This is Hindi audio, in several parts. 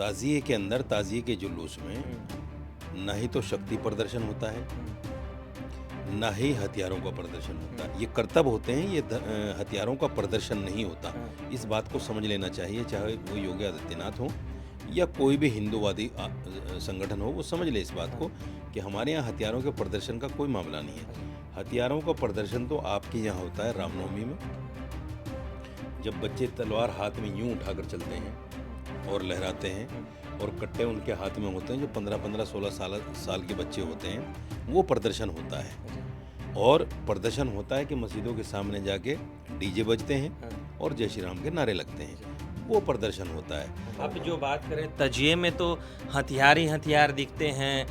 ताज़िए के अंदर, ताज़िए के जुलूस में न ही तो शक्ति प्रदर्शन होता है, न ही हथियारों का प्रदर्शन होता है। ये करतब होते हैं, ये हथियारों का प्रदर्शन नहीं होता। इस बात को समझ लेना चाहिए, चाहे वो योगी आदित्यनाथ हो या कोई भी हिंदूवादी संगठन हो, वो समझ ले इस बात को कि हमारे यहाँ हथियारों के प्रदर्शन का कोई मामला नहीं है। हथियारों का प्रदर्शन तो आपके यहाँ होता है रामनवमी में, जब बच्चे तलवार हाथ में यूं उठाकर चलते हैं और लहराते हैं और कट्टे उनके हाथ में होते हैं, जो 15-15, 16 साल के बच्चे होते हैं, वो प्रदर्शन होता है। और प्रदर्शन होता है कि मस्जिदों के सामने जाके डीजे बजते हैं और जय श्री राम के नारे लगते हैं, वो प्रदर्शन होता है। आप जो बात करें तजिए में तो हथियार ही हथियार दिखते हैं,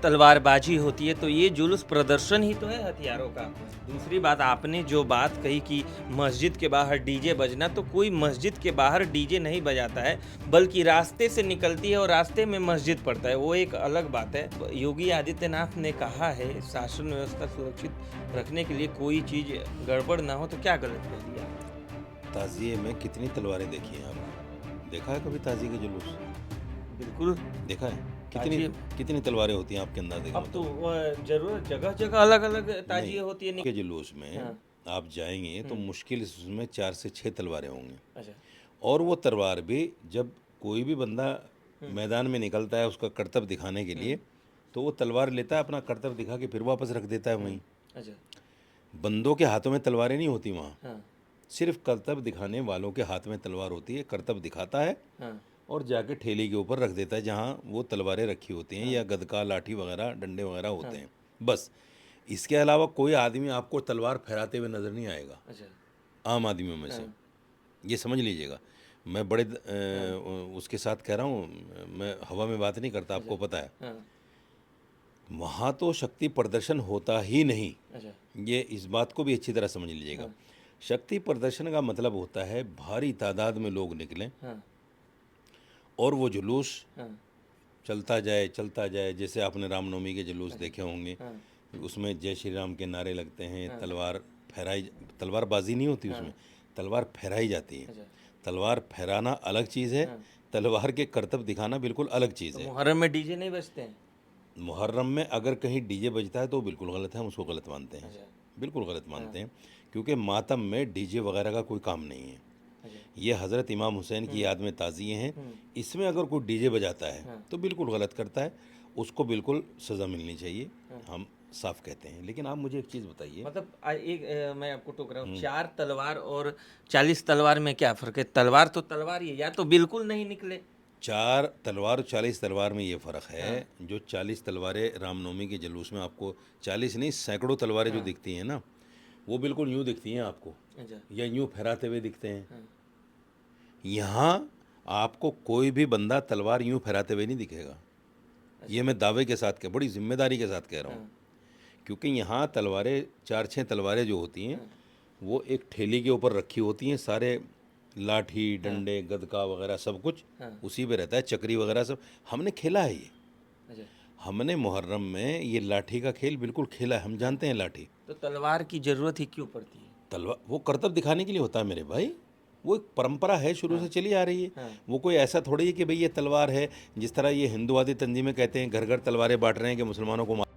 तलवारबाजी होती है, तो ये जुलूस प्रदर्शन ही तो है हथियारों का। दूसरी बात आपने जो बात कही कि मस्जिद के बाहर डीजे बजना, तो कोई मस्जिद के बाहर डीजे नहीं बजाता है, बल्कि रास्ते से निकलती है और रास्ते में मस्जिद पड़ता है, वो एक अलग बात है। योगी आदित्यनाथ ने कहा है शासन व्यवस्था सुरक्षित रखने के लिए कोई चीज़ गड़बड़ ना हो, तो क्या गलत कह दिया? ताज़िए में कितनी तलवारें देखी हैं आपने? देखा है कभी ताज़िए के जुलूस? बिल्कुल। देखा है? कितनी तलवारें होती हैं आपके अंदाजे का? अब तो जरूर जगह जगह अलग अलग ताजिए होती है। के जुलूस में हाँ। आप जाएंगे तो मुश्किल से उसमें 4 से 6 तलवारें होंगी। अच्छा। और वो तलवार भी जब कोई भी बंदा मैदान में निकलता है उसका करतब दिखाने के लिए, तो वो तलवार लेता है, अपना करतब दिखा के फिर वापस रख देता है वहीं। अच्छा। बंदों के हाथों में तलवारें नहीं होती वहाँ, हाँ। सिर्फ करतब दिखाने वालों के हाथ में तलवार होती है। करतब दिखाता है हाँ। और जाके ठेले के ऊपर रख देता है जहाँ वो तलवारें रखी होती हैं, या गदका, लाठी वगैरह, डंडे वगैरह होते हैं, बस। इसके अलावा कोई आदमी आपको तलवार फहराते हुए नज़र नहीं आएगा, अच्छा। आम आदमियों में से। ये समझ लीजिएगा, मैं बड़े उसके साथ कह रहा हूँ, मैं हवा में बात नहीं करता, आपको पता है। हाँ। वहाँ तो शक्ति प्रदर्शन होता ही नहीं, अच्छा। ये इस बात को भी अच्छी तरह समझ लीजिएगा। शक्ति प्रदर्शन का मतलब होता है भारी तादाद में लोग निकलें हाँ। और वो जुलूस हाँ। चलता जाए। जैसे आपने रामनवमी के जुलूस देखे होंगे, उसमें जय श्री राम के नारे लगते हैं, तलवारबाजी नहीं होती उसमें, तलवार फहराई जाती है। तलवार फहराना अलग चीज़ है, तलवार के करतब दिखाना बिल्कुल अलग चीज़ है। मुहर्रम में डीजे नहीं बजते हैं? मुहर्रम में अगर कहीं डीजे बजता है तो बिल्कुल गलत है, हम उसको गलत मानते हैं, बिल्कुल गलत मानते हैं, क्योंकि मातम में डीजे वगैरह का कोई काम नहीं है। ये हज़रत इमाम हुसैन की याद में ताज़िए हैं, इसमें अगर कोई डीजे बजाता है तो बिल्कुल गलत करता है, उसको बिल्कुल सज़ा मिलनी चाहिए, हम साफ कहते हैं। लेकिन आप मुझे एक चीज़ बताइए, मतलब मैं आपको टोक रहा हूँ, 4 तलवार और 40 तलवार में क्या फ़र्क है? तलवार तो तलवार ही है, या तो बिल्कुल नहीं निकले। 4 तलवार और 40 तलवार में ये फ़र्क है। जो 40 तलवारें रामनवमी के जुलूस में आपको, 40 नहीं सैकड़ों तलवारें जो दिखती हैं ना, वो बिल्कुल यूँ दिखती हैं आपको, या यूँ फहराते हुए दिखते हैं। यहाँ आपको कोई भी बंदा तलवार यूँ फहराते हुए नहीं दिखेगा, ये मैं दावे के साथ कह, बड़ी जिम्मेदारी के साथ कह रहा हूँ, क्योंकि यहाँ तलवारें 4-6 तलवारें जो होती हैं वो एक ठेली के ऊपर रखी होती हैं, सारे लाठी, डंडे, गदका वगैरह सब कुछ उसी पे रहता है, चक्री वगैरह सब हमने खेला है। ये हमने मुहर्रम में ये लाठी का खेल बिल्कुल खेला है, हम जानते हैं लाठी। तो तलवार की ज़रूरत ही क्यों पड़ती है? तलवार वो करतब दिखाने के लिए होता है मेरे भाई, वो एक परंपरा है, शुरू से चली आ रही है। वो कोई ऐसा थोड़ी है कि भाई ये तलवार है, जिस तरह ये हिंदूवादी तंजीमें कहते हैं घर घर तलवारें बांट रहे हैं कि मुसलमानों को मार,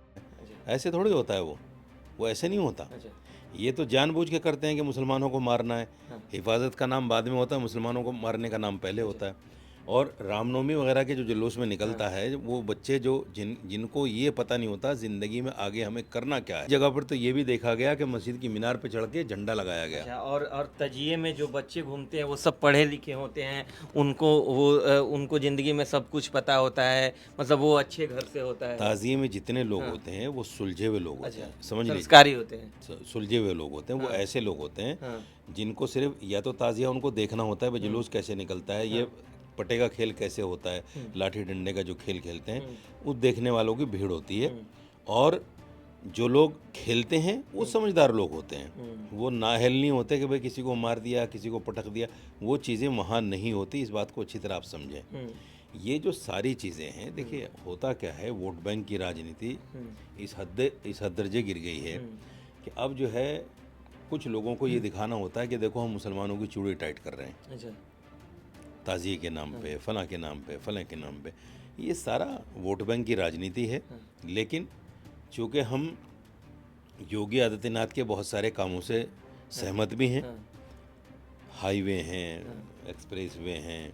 ऐसे थोड़ी होता है वो ऐसे नहीं होता। ये तो जानबूझ के करते हैं कि मुसलमानों को मारना है, हिफाजत का नाम बाद में होता है, मुसलमानों को मारने का नाम पहले होता है। और रामनवमी वगैरह के जो जुलूस में निकलता है, वो बच्चे जो जिनको ये पता नहीं होता ज़िंदगी में आगे हमें करना क्या है। जगह पर तो ये भी देखा गया कि मस्जिद की मीनार पर चढ़ के झंडा लगाया गया। अच्छा, और तजिए में जो बच्चे घूमते हैं वो सब पढ़े लिखे होते हैं, उनको ज़िंदगी में सब कुछ पता होता है, मतलब वो अच्छे घर से होता है। ताज़िए में जितने लोग होते हैं वो सुलझे हुए लोग होते हैं, समझ लीजिए, संस्कारी होते हैं, सुलझे हुए लोग होते हैं। वो ऐसे लोग होते हैं जिनको सिर्फ या तो ताज़िया उनको देखना होता है, भाई जुलूस कैसे निकलता है, ये पटे का खेल कैसे होता है, लाठी डंडे का जो खेल खेलते हैं, उस देखने वालों की भीड़ होती है। और जो लोग खेलते हैं वो समझदार लोग होते हैं, वो नाअहल नहीं होते कि भाई किसी को मार दिया, किसी को पटक दिया, वो चीज़ें वहाँ नहीं होती। इस बात को अच्छी तरह आप समझें। ये जो सारी चीज़ें हैं, देखिए होता क्या है, वोट बैंक की राजनीति इस हद दर्जे गिर गई है कि अब जो है कुछ लोगों को ये दिखाना होता है कि देखो हम मुसलमानों की चूड़ी टाइट कर रहे हैं। ताज़िए के नाम पे, फलां के नाम पे, फलां के नाम पे, ये सारा वोट बैंक की राजनीति है। लेकिन चूँकि हम योगी आदित्यनाथ के बहुत सारे कामों से सहमत भी हैं, हाईवे हैं, एक्सप्रेस वे हैं,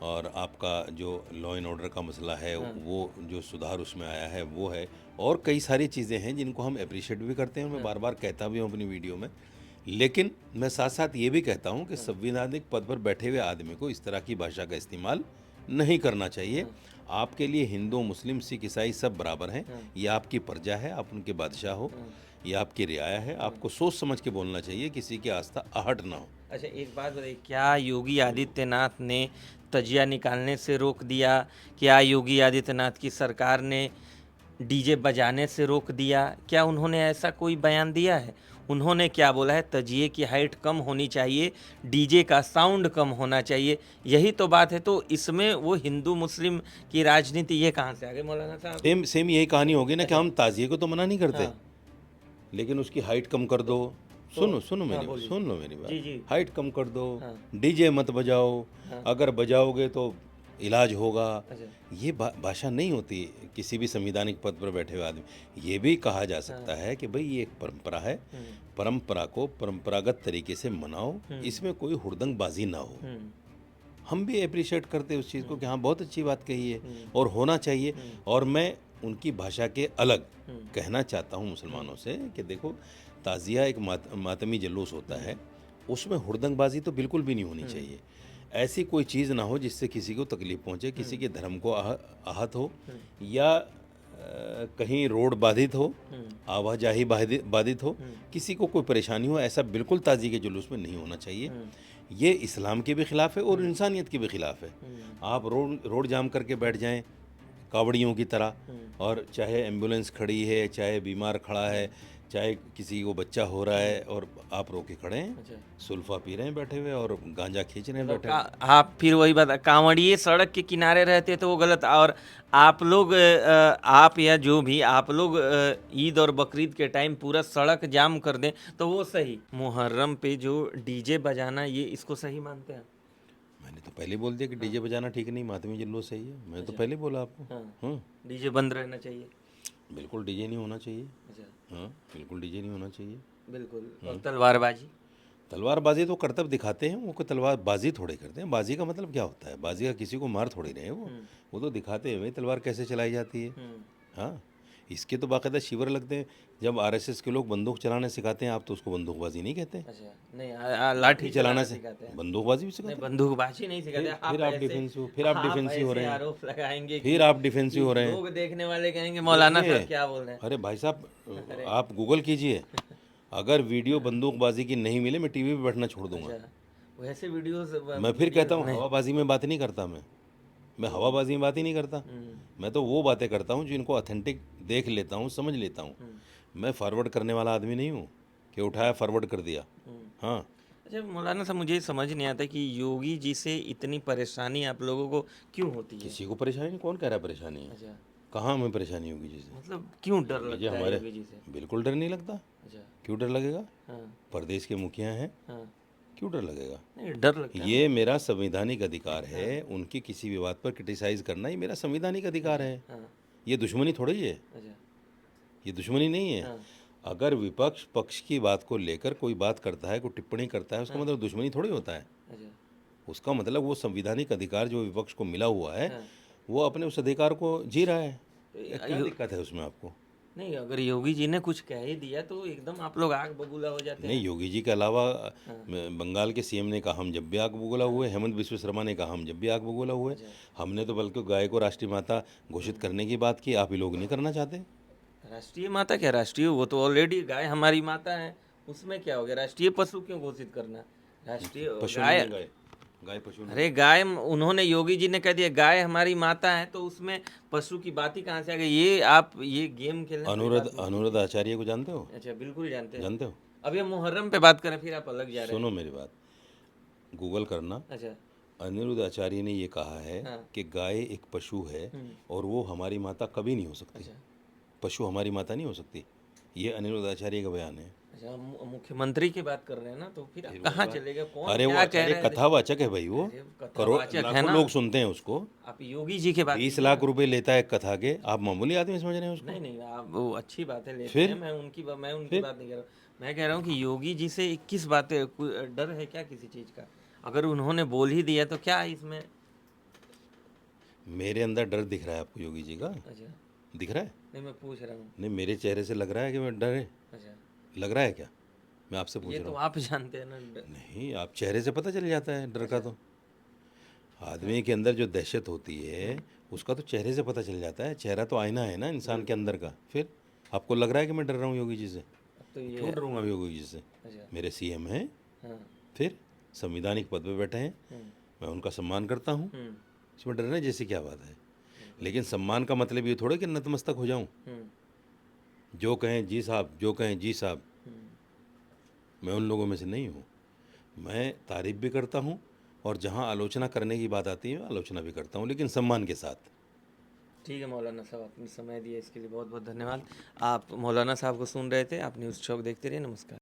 और आपका जो लॉ एंड ऑर्डर का मसला है वो जो सुधार उसमें आया है वो है, और कई सारी चीज़ें हैं जिनको हम अप्रिशिएट भी करते हैं, मैं बार बार कहता भी हूँ अपनी वीडियो में। लेकिन मैं साथ साथ ये भी कहता हूँ कि संवैधानिक पद पर बैठे हुए आदमी को इस तरह की भाषा का इस्तेमाल नहीं करना चाहिए। आपके लिए हिंदू, मुस्लिम, सिख, ईसाई सब बराबर हैं। ये आपकी प्रजा है, आप उनके बादशाह हो, ये आपकी रियाया है। आपको सोच समझ के बोलना चाहिए, किसी की आस्था आहट ना हो। अच्छा, एक बात बताइए, क्या योगी आदित्यनाथ ने तजिया निकालने से रोक दिया? क्या योगी आदित्यनाथ की सरकार ने डीजे बजाने से रोक दिया? क्या उन्होंने ऐसा कोई बयान दिया है? उन्होंने क्या बोला है? तजिए की हाइट कम होनी चाहिए, डीजे का साउंड कम होना चाहिए, यही तो बात है। तो इसमें वो हिंदू मुस्लिम की राजनीति ये कहाँ से आ गई मौलाना साहब? सेम यही कहानी होगी ना कि हम ताजिए को तो मना नहीं करते, हाँ। लेकिन उसकी हाइट कम कर दो। सुनो मेरी बात, सुन लो मेरी जी, जी। बात। हाइट कम कर दो, हाँ। डीजे मत बजाओ, अगर बजाओगे तो इलाज होगा। अच्छा। ये भाषा नहीं होती किसी भी संवैधानिक पद पर बैठे हुए आदमी। ये भी कहा जा सकता है कि भाई ये एक परंपरा है, परंपरा को परंपरागत तरीके से मनाओ, इसमें कोई हुड़दंगबाजी ना हो। हम भी अप्रिशिएट करते हैं उस चीज़ को कि हाँ बहुत अच्छी बात कही है और होना चाहिए। और मैं उनकी भाषा के अलग कहना चाहता हूँ मुसलमानों से कि देखो, ताज़िया एक मातमी जुलूस होता है, उसमें हुड़दंगबाजी तो बिल्कुल भी नहीं होनी चाहिए। ऐसी कोई चीज़ ना हो जिससे किसी को तकलीफ पहुँचे, किसी के धर्म को आहत हो, या कहीं रोड बाधित हो, आवाजाही बाधित हो, किसी को कोई परेशानी हो, ऐसा बिल्कुल ताज़िए के जुलूस में नहीं होना चाहिए। ये इस्लाम के भी ख़िलाफ़ है और इंसानियत के भी ख़िलाफ़ है। आप रोड जाम करके बैठ जाएं कावड़ियों की तरह, और चाहे एम्बुलेंस खड़ी है, चाहे बीमार खड़ा है, चाहे किसी को बच्चा हो रहा है, और आप रोके खड़े हैं, सुल्फा पी रहे हैं बैठे हुए और गांजा खींच रहे हैं बैठे हुए। आप फिर वही बात, कांवड़िए सड़क के किनारे रहते तो वो गलत, और आप लोग आप या जो भी आप लोग ईद और बकरीद के टाइम पूरा सड़क जाम कर दें तो वो सही। मुहर्रम पे जो डीजे बजाना, ये इसको सही मानते हैं? मैंने तो पहले बोल दिया कि डीजे बजाना ठीक नहीं, मातमी जुलूस सही है। मैंने तो पहले बोला आपको। डीजे बंद रहना चाहिए। बिल्कुल डीजे नहीं होना चाहिए। अच्छा। हाँ, बिल्कुल डीजे नहीं होना चाहिए। बिल्कुल। और तलवारबाजी तो कर्तव्य दिखाते हैं, वो कोई तलवारबाजी थोड़े करते हैं। बाजी का मतलब क्या होता है? बाजी का किसी को मार थोड़ी रहे हैं वो तो दिखाते हैं भाई तलवार कैसे चलाई जाती है। हाँ, इसके तो बाकायदा शिविर लगते हैं। जब आरएसएस के लोग बंदूक चलाना सिखाते हैं, आप तो उसको बंदूकबाजी नहीं कहते। अच्छा, नहीं, लाठी चलाना से सिखाते हैं, बंदूकबाजी भी सिखाते हैं। बंदूकबाजी नहीं सिखाते। फिर आप डिफेंसिव हो रहे हैं, आरोप लगाएंगे, फिर आप डिफेंसिव हो रहे हैं। लोग देखने वाले कहेंगे मौलाना साहब क्या बोल रहे हैं। अरे भाई साहब, आप गूगल कीजिए, अगर वीडियो बंदूकबाजी की नहीं मिले मैं टीवी पे बैठना छोड़ दूंगा। वैसे वीडियोस मैं फिर कहता हूँ हवाबाजी में बात नहीं करता। मैं हवाबाजी में बात ही नहीं करता। मैं तो वो बातें करता हूँ जिनको ऑथेंटिक देख लेता हूँ, समझ लेता हूँ। मैं फॉरवर्ड करने वाला आदमी नहीं हूँ कि उठाया फॉरवर्ड कर दिया। हाँ। अच्छा मौलाना साहब, मुझे समझ नहीं आता कि योगी जी से इतनी परेशानी आप लोगों को क्यों होती है? किसी को परेशानी नहीं, कौन कह रहा है परेशानी है? अच्छा, कहाँ हमें परेशानी होगी जी से? मतलब क्यों डर लगता है योगी जी से? बिल्कुल डर नहीं लगता। अच्छा, क्यों डर लगेगा? हाँ, प्रदेश के मुखिया हैं, हाँ, क्यों डर लगेगा? नहीं डर लगता है। ये मेरा संवैधानिक अधिकार है, उनकी किसी भी बात पर क्रिटिसाइज करना, ये मेरा संवैधानिक अधिकार है। हाँ, ये दुश्मनी थोड़ी है, अच्छा, ये दुश्मनी नहीं है। हाँ, अगर विपक्ष पक्ष की बात को लेकर कोई बात करता है, कोई टिप्पणी करता है, उसका मतलब दुश्मनी थोड़ी होता है। अच्छा, उसका मतलब वो संवैधानिक अधिकार जो विपक्ष को मिला हुआ है, हाँ। वो अपने उस अधिकार को जी रहा है। तो क्या दिक्कत है उसमें आपको? नहीं, अगर योगी जी ने कुछ कह ही दिया तो एकदम आप लोग आग बबूला हो जाते हैं। नहीं, योगी जी के अलावा बंगाल के सीएम ने कहा हम जब भी आग बबूला हुए, हेमंत बिस्व शर्मा ने कहा हम जब भी आग बबूला हुए। हमने तो बल्कि गाय को राष्ट्रीय माता घोषित करने की बात की, आप ही लोग नहीं करना चाहते। राष्ट्रीय माता क्या? राष्ट्रीय, वो तो ऑलरेडी गाय हमारी माता है, उसमें क्या हो गया? राष्ट्रीय पशु क्यों घोषित करना? राष्ट्रीय पशु गाय, नहीं, गाय पशु नहीं। अरे गाय, उन्होंने योगी जी ने कह दिया गाय हमारी माता है, तो उसमें पशु की बात ही कहाँ से आ गई? ये आप ये गेम खेलने। अनुरुद्ध आचार्य को जानते हो? अच्छा, बिल्कुल जानते हो? अब ये मुहर्रम पे बात करें, फिर आप अलग जा रहे हैं। सुनो मेरी बात, गूगल करना। अच्छा, अनिरुद्ध आचार्य ने ये कहा है कि गाय एक पशु है और वो हमारी माता कभी नहीं हो सकती। अच्छा, पशु हमारी माता नहीं हो सकती, ये अनिरुद्ध आचार्य का बयान है। अच्छा, मुख्यमंत्री की बात कर रहे हैं ना, तो फिर आप फिर वही कहाँ बात। चलेगा, कौन अरे वो क्या कह अरे रहा है? कथावाचक है भाई वो, अरे करोड़ कथावाचक है लाखों ना, लोग सुनते हैं उसको। आप योगी जी की बात 20 कीजिए लाख ना। रुपए लेता है एक कथा के, आप मामूली आदमी समझ रहे हैं उसको? नहीं नहीं, आप वो अच्छी बातें लेते फिर हैं, मैं उनकी फिर बात नहीं कर रहा हूँ। मैं कह रहा हूँ कि योगी जी से किस बातें, कोई डर है क्या किसी चीज़ का? अगर उन्होंने बोल ही दिया तो क्या है इसमें? मेरे अंदर डर दिख रहा है आपको योगी जी का? अच्छा, दिख रहा है? नहीं मैं पूछ रहा हूँ। नहीं, मेरे चेहरे से लग रहा है कि मैं डर है। अच्छा, लग रहा है क्या? मैं आपसे पूछ ये रहा तो हूँ। आप जानते हैं ना। नहीं, आप चेहरे से पता चल जाता है डर का तो। आदमी के अंदर जो दहशत होती है उसका तो चेहरे से पता चल जाता है। चेहरा तो आईना है ना इंसान के अंदर का। फिर आपको लग रहा है कि मैं डर रहा हूँ योगी जी से? अब तो ये क्यों डरूंगा मैं योगी जी से? अच्छा, मेरे सीएम हैं, हाँ, फिर संविधानिक पद पे बैठे हैं, मैं उनका सम्मान करता हूँ। इसमें डरने जैसी क्या बात है? लेकिन सम्मान का मतलब ये थोड़ा कि नतमस्तक हो जाऊं। जो कहें जी साहब, जो कहें जी साहब, मैं उन लोगों में से नहीं हूँ। मैं तारीफ भी करता हूँ और जहाँ आलोचना करने की बात आती है आलोचना भी करता हूँ, लेकिन सम्मान के साथ। ठीक है मौलाना साहब, आपने समय दिया इसके लिए बहुत बहुत धन्यवाद। आप मौलाना साहब को सुन रहे थे, आप न्यूज़ चौक देखते रहिए। नमस्कार।